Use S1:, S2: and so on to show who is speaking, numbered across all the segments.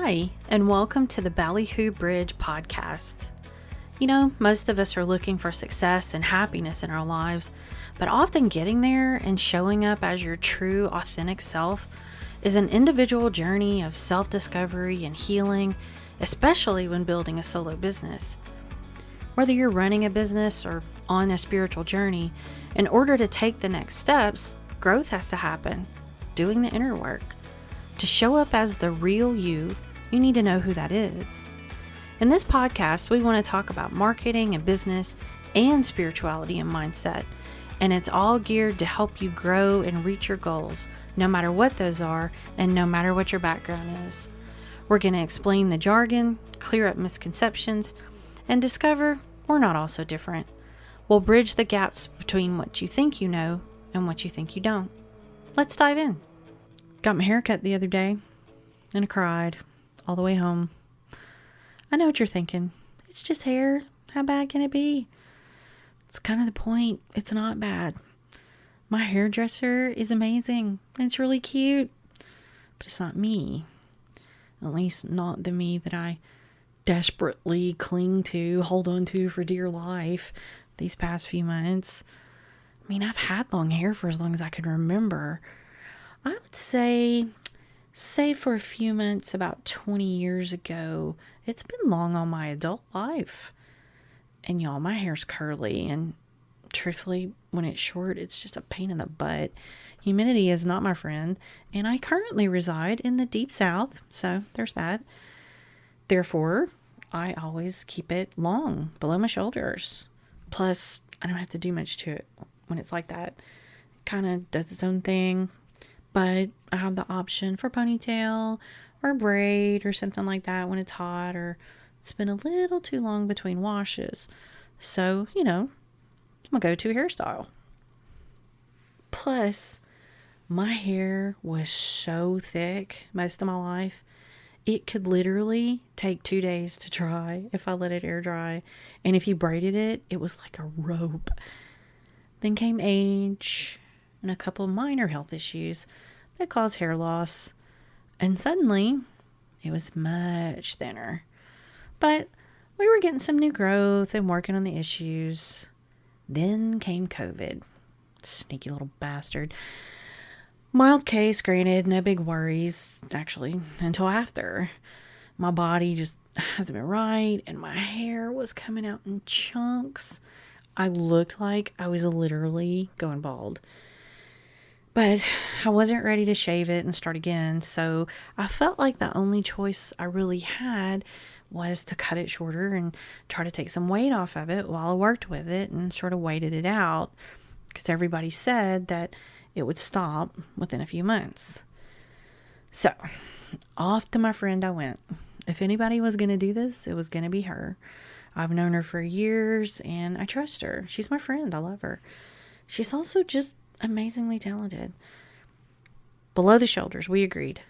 S1: Hi, and welcome to the Ballyhoobridge podcast. You know, most of us are looking for success and happiness in our lives, but often getting there and showing up as your true, authentic self is an individual journey of self-discovery and healing, especially when building a solo business. Whether you're running a business or on a spiritual journey, in order to take the next steps, growth has to happen, doing the inner work. To show up as the real you, you need to know who that is. In this podcast, we want to talk about marketing and business and spirituality and mindset. And it's all geared to help you grow and reach your goals, no matter what those are and no matter what your background is. We're going to explain the jargon, clear up misconceptions, and discover we're not all so different. We'll bridge the gaps between what you think you know and what you think you don't. Let's dive in. Got my hair cut the other day, and I cried all the way home. I know what you're thinking. It's just hair. How bad can it be? It's kind of the point. It's not bad. My hairdresser is amazing. It's really cute. But it's not me. At least not the me that I desperately cling to, hold on to for dear life these past few months. I mean, I've had long hair for as long as I can remember. I would say for a few months about 20 years ago, it's been long on my adult life. And y'all, my hair's curly, and truthfully, when it's short, it's just a pain in the butt. Humidity is not my friend, and I currently reside in the deep south, so there's that. Therefore, I always keep it long, below my shoulders. Plus, I don't have to do much to it when it's like that. It kind of does its own thing. But I have the option for ponytail or braid or something like that when it's hot or it's been a little too long between washes. So, you know, my go-to hairstyle. Plus, my hair was so thick most of my life. It could literally take 2 days to dry if I let it air dry. And if you braided it, it was like a rope. Then came age and a couple minor health issues that caused hair loss. And suddenly, it was much thinner. But we were getting some new growth and working on the issues. Then came COVID. Sneaky little bastard. Mild case, granted, no big worries, actually, until after. My body just hasn't been right, and my hair was coming out in chunks. I looked like I was literally going bald. But I wasn't ready to shave it and start again, so I felt like the only choice I really had was to cut it shorter and try to take some weight off of it while I worked with it and sort of waited it out, because everybody said that it would stop within a few months. So, off to my friend I went. If anybody was going to do this, it was going to be her. I've known her for years, and I trust her. She's my friend. I love her. She's also just amazingly talented. Below the shoulders, we agreed.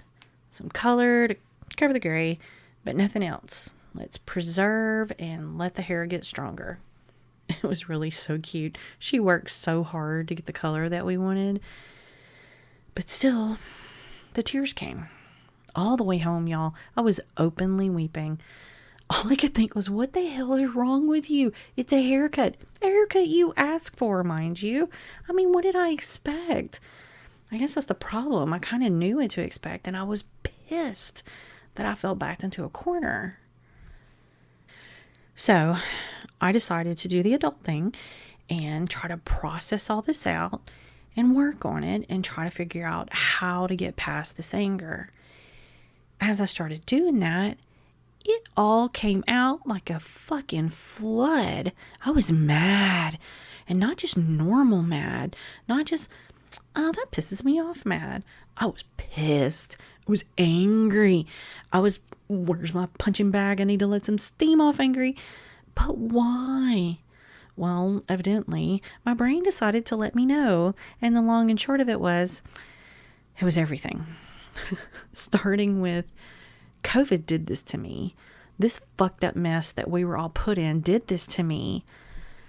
S1: Some color to cover the gray, but nothing else. Let's preserve and let the hair get stronger. It was really so cute. She worked so hard to get the color that we wanted. But still, the tears came. All the way home, y'all, I was openly weeping. All I could think was, what the hell is wrong with you? It's a haircut. A haircut you asked for, mind you. I mean, what did I expect? I guess that's the problem. I kind of knew what to expect, and I was pissed that I fell backed into a corner. So, I decided to do the adult thing and try to process all this out and work on it and try to figure out how to get past this anger. As I started doing that, it all came out like a fucking flood. I was mad. And not just normal mad. Not just, oh, that pisses me off mad. I was pissed. I was angry. I was, where's my punching bag? I need to let some steam off angry. But why? Well, evidently, my brain decided to let me know. And the long and short of it was everything. Starting with, COVID did this to me. This fucked up mess that we were all put in did this to me.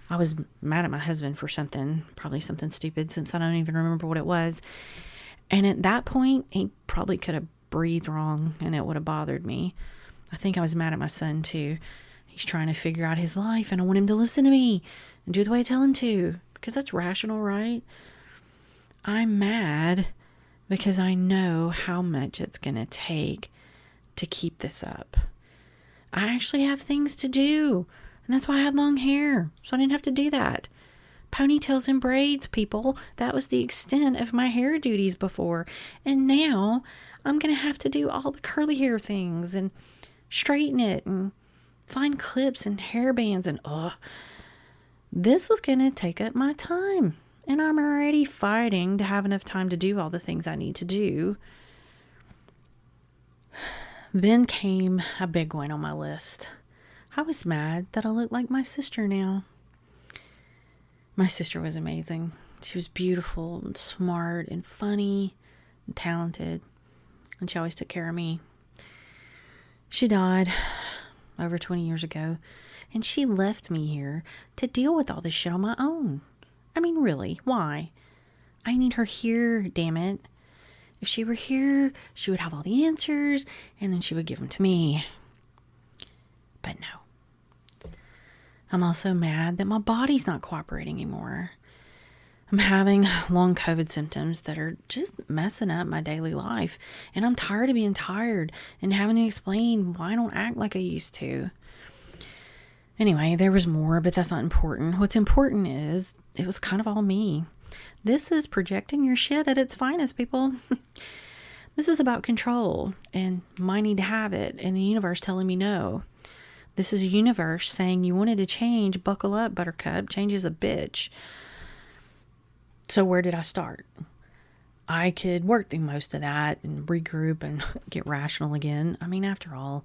S1: I was mad at my husband for something, probably something stupid, since I don't even remember what it was. And at that point, he probably could have breathed wrong and it would have bothered me. I think I was mad at my son too. He's trying to figure out his life and I want him to listen to me and do the way I tell him to, because that's rational, right? I'm mad because I know how much it's going to take to keep this up. I actually have things to do, and that's why I had long hair, so I didn't have to do that. Ponytails and braids, people, that was the extent of my hair duties before, and now I'm going to have to do all the curly hair things and straighten it and find clips and hair bands and this was going to take up my time, and I'm already fighting to have enough time to do all the things I need to do. Then came a big one on my list. I was mad that I looked like my sister now. My sister was amazing. She was beautiful and smart and funny and talented, and she always took care of me. She died over 20 years ago, and she left me here to deal with all this shit on my own. I mean, really, why? I need her here, damn it. If she were here, she would have all the answers, and then she would give them to me. But no. I'm also mad that my body's not cooperating anymore. I'm having long COVID symptoms that are just messing up my daily life, and I'm tired of being tired and having to explain why I don't act like I used to. Anyway, there was more, but that's not important. What's important is it was kind of all me. This is projecting your shit at its finest, people. This is about control and my need to have it and the universe telling me no. This is a universe saying you wanted to change. Buckle up, buttercup. Change is a bitch. So where did I start? I could work through most of that and regroup and get rational again. I mean, after all,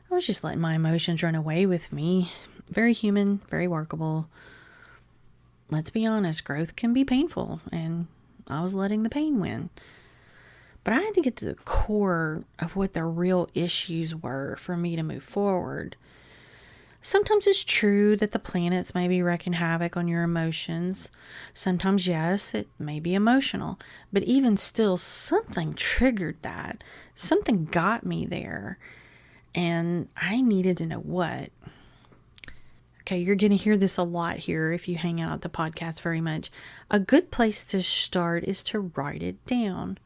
S1: I was just letting my emotions run away with me. Very human, very workable. Let's be honest, growth can be painful, and I was letting the pain win. But I had to get to the core of what the real issues were for me to move forward. Sometimes it's true that the planets may be wreaking havoc on your emotions. Sometimes, yes, it may be emotional. But even still, something triggered that. Something got me there. And I needed to know what. Okay, you're going to hear this a lot here if you hang out at the podcast very much. A good place to start is to write it down.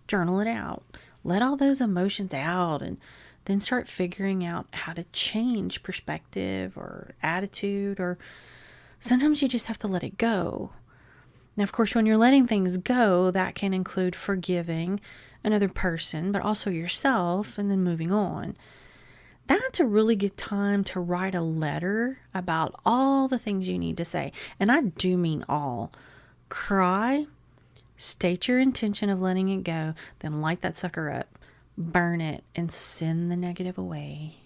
S1: Journal it out. Let all those emotions out and then start figuring out how to change perspective or attitude, or sometimes you just have to let it go. Now, of course, when you're letting things go, that can include forgiving another person, but also yourself, and then moving on. That's a really good time to write a letter about all the things you need to say. And I do mean all. Cry, state your intention of letting it go, then light that sucker up, burn it, and send the negative away.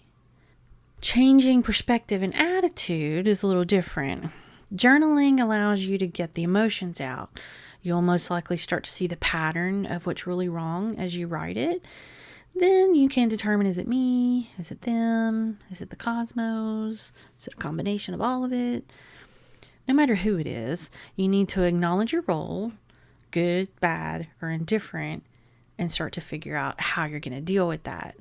S1: Changing perspective and attitude is a little different. Journaling allows you to get the emotions out. You'll most likely start to see the pattern of what's really wrong as you write it. Then you can determine, is it me? Is it them? Is it the cosmos? Is it a combination of all of it? No matter who it is, you need to acknowledge your role, good, bad, or indifferent, and start to figure out how you're going to deal with that.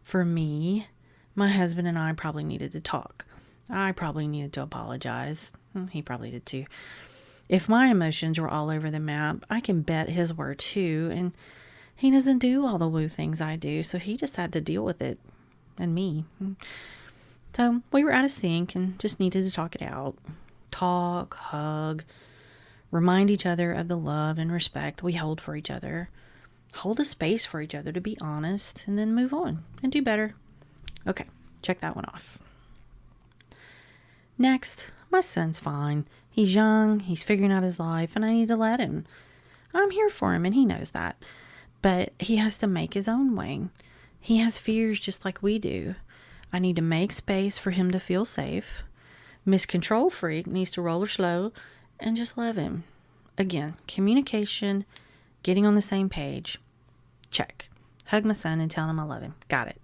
S1: For me, my husband and I probably needed to talk. I probably needed to apologize. He probably did too. If my emotions were all over the map, I can bet his were too, and he doesn't do all the woo things I do, so he just had to deal with it, and me. So we were out of sync and just needed to talk it out. Talk, hug, remind each other of the love and respect we hold for each other. Hold a space for each other to be honest, and then move on and do better. Okay, check that one off. Next, my son's fine. He's young, he's figuring out his life, and I need to let him. I'm here for him, and he knows that. But he has to make his own way. He has fears just like we do. I need to make space for him to feel safe. Miss Control Freak needs to roll her slow and just love him. Again, communication, getting on the same page. Check. Hug my son and tell him I love him. Got it.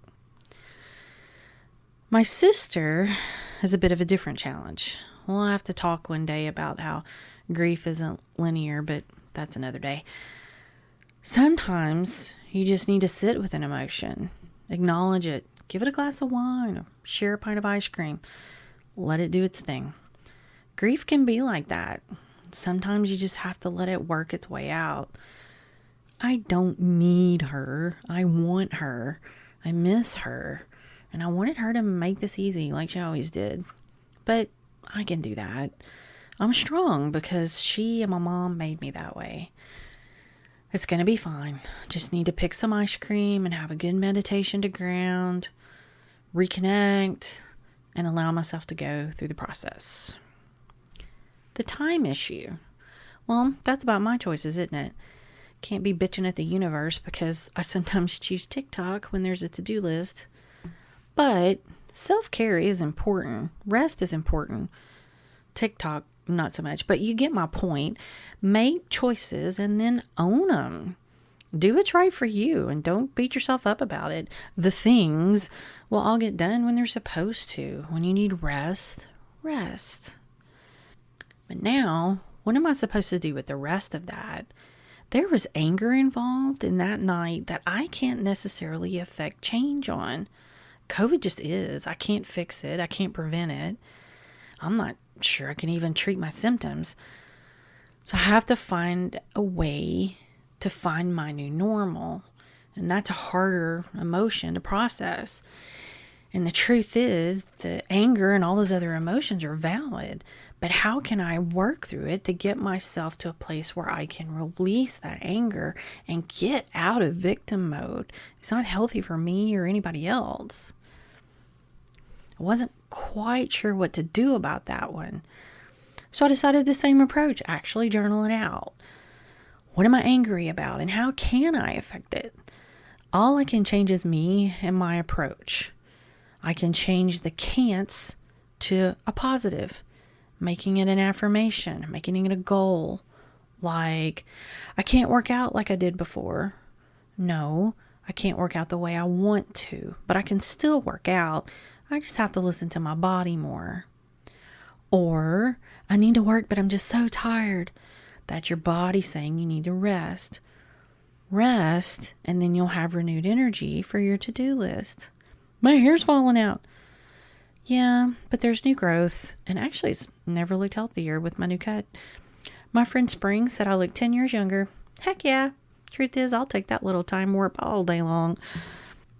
S1: My sister is a bit of a different challenge. We'll have to talk one day about how grief isn't linear, but that's another day. Sometimes you just need to sit with an emotion, acknowledge it, give it a glass of wine, or share a pint of ice cream, let it do its thing. Grief can be like that. Sometimes you just have to let it work its way out. I don't need her. I want her. I miss her. And I wanted her to make this easy like she always did. But I can do that. I'm strong because she and my mom made me that way. It's going to be fine. Just need to pick some ice cream and have a good meditation to ground, reconnect, and allow myself to go through the process. The time issue. Well, that's about my choices, isn't it? Can't be bitching at the universe because I sometimes choose TikTok when there's a to-do list. But self-care is important. Rest is important. TikTok, not so much. But you get my point. Make choices and then own them. Do what's right for you and don't beat yourself up about it. The things will all get done when they're supposed to. When you need rest, rest. But now, what am I supposed to do with the rest of that? There was anger involved in that night that I can't necessarily affect change on. COVID just is. I can't fix it. I can't prevent it. I'm not sure I can even treat my symptoms. So I have to find a way to find my new normal. And that's a harder emotion to process. And the truth is, the anger and all those other emotions are valid. But how can I work through it to get myself to a place where I can release that anger and get out of victim mode? It's not healthy for me or anybody else. I wasn't quite sure what to do about that one. So I decided the same approach, actually journal it out. What am I angry about and how can I affect it? All I can change is me and my approach. I can change the can'ts to a positive, making it an affirmation, making it a goal. Like, I can't work out like I did before. No, I can't work out the way I want to, but I can still work out. I just have to listen to my body more. Or, I need to work, but I'm just so tired. That's your body saying you need to rest. Rest, and then you'll have renewed energy for your to-do list. My hair's falling out. Yeah, but there's new growth, and actually it's never looked healthier with my new cut. My friend Spring said I look 10 years younger. Heck yeah. Truth is, I'll take that little time warp all day long.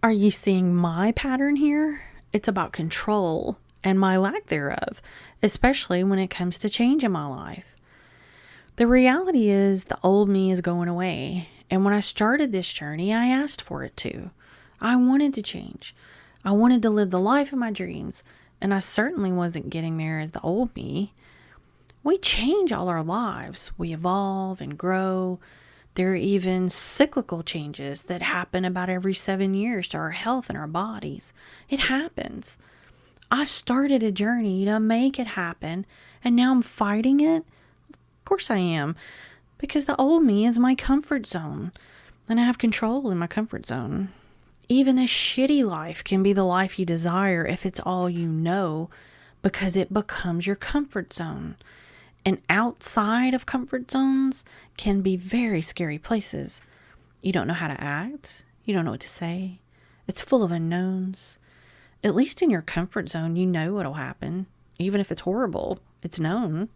S1: Are you seeing my pattern here? It's about control and my lack thereof, especially when it comes to change in my life. The reality is the old me is going away, and when I started this journey, I asked for it to. I wanted to change. I wanted to live the life of my dreams, and I certainly wasn't getting there as the old me. We change all our lives. We evolve and grow. There are even cyclical changes that happen about every 7 years to our health and our bodies. It happens. I started a journey to make it happen, and now I'm fighting it? Of course I am, because the old me is my comfort zone, and I have control in my comfort zone. Even a shitty life can be the life you desire if it's all you know, because it becomes your comfort zone. And outside of comfort zones can be very scary places. You don't know how to act. You don't know what to say. It's full of unknowns. At least in your comfort zone, you know what'll happen. Even if it's horrible, it's known.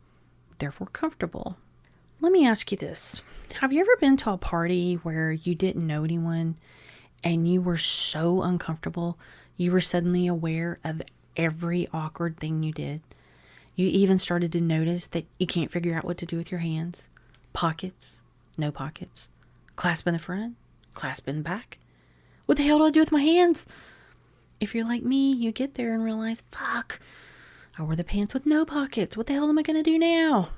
S1: Therefore comfortable. Let me ask you this. Have you ever been to a party where you didn't know anyone and you were so uncomfortable, you were suddenly aware of every awkward thing you did? You even started to notice that you can't figure out what to do with your hands. Pockets, no pockets. Clasp in the front, clasp in the back. What the hell do I do with my hands? If you're like me, you get there and realize, fuck, I wore the pants with no pockets. What the hell am I going to do now?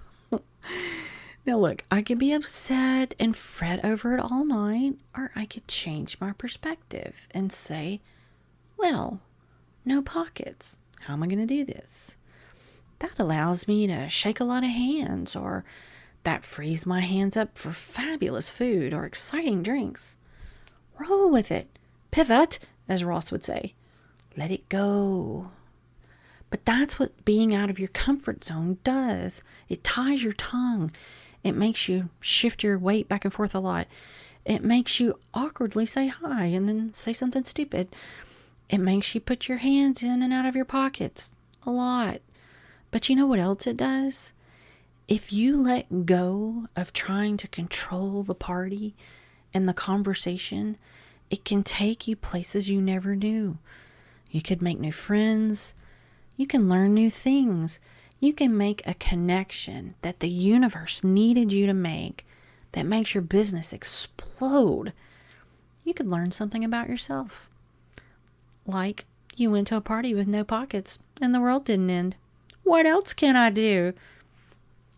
S1: Now look, I could be upset and fret over it all night, or I could change my perspective and say, well, no pockets. How am I going to do this? That allows me to shake a lot of hands, or that frees my hands up for fabulous food or exciting drinks. Roll with it. Pivot, as Ross would say. Let it go. But that's what being out of your comfort zone does. It ties your tongue. It makes you shift your weight back and forth a lot. It makes you awkwardly say hi and then say something stupid. It makes you put your hands in and out of your pockets a lot. But you know what else it does? If you let go of trying to control the party and the conversation, it can take you places you never knew. You could make new friends. You can learn new things. You can make a connection that the universe needed you to make that makes your business explode. You could learn something about yourself. Like you went to a party with no pockets and the world didn't end. What else can I do?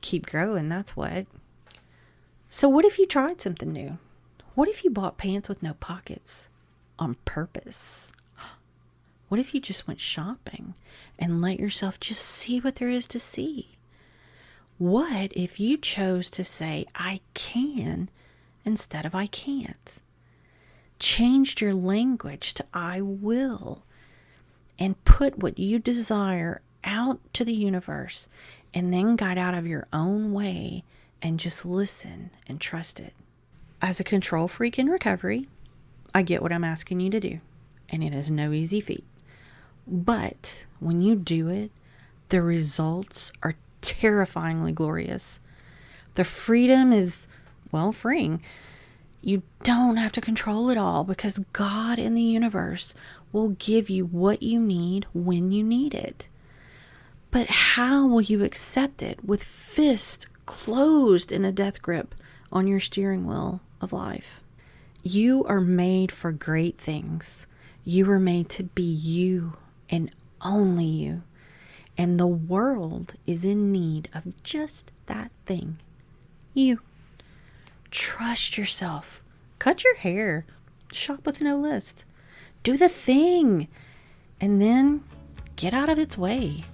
S1: Keep growing, that's what. So what if you tried something new? What if you bought pants with no pockets on purpose? What if you just went shopping and let yourself just see what there is to see? What if you chose to say, I can, instead of I can't? Changed your language to I will, and put what you desire out to the universe, and then got out of your own way and just listen and trust it. As a control freak in recovery, I get what I'm asking you to do, and it is no easy feat. But when you do it, the results are terrifyingly glorious. The freedom is, well, freeing. You don't have to control it all because God in the universe will give you what you need when you need it. But how will you accept it with fists closed in a death grip on your steering wheel of life? You are made for great things. You are made to be you and only you. And the world is in need of just that thing. You. Trust yourself. Cut your hair. Shop with no list. Do the thing. And then get out of its way.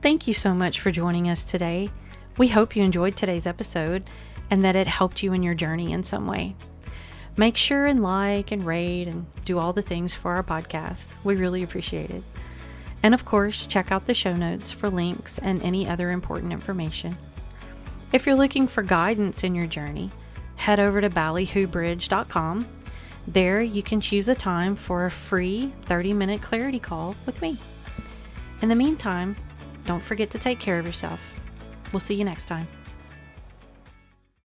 S1: Thank you so much for joining us today. We hope you enjoyed today's episode and that it helped you in your journey in some way. Make sure and like and rate and do all the things for our podcast. We really appreciate it. And of course, check out the show notes for links and any other important information. If you're looking for guidance in your journey, head over to ballyhoobridge.com. There you can choose a time for a free 30-minute clarity call with me. In the meantime, don't forget to take care of yourself. We'll see you next time.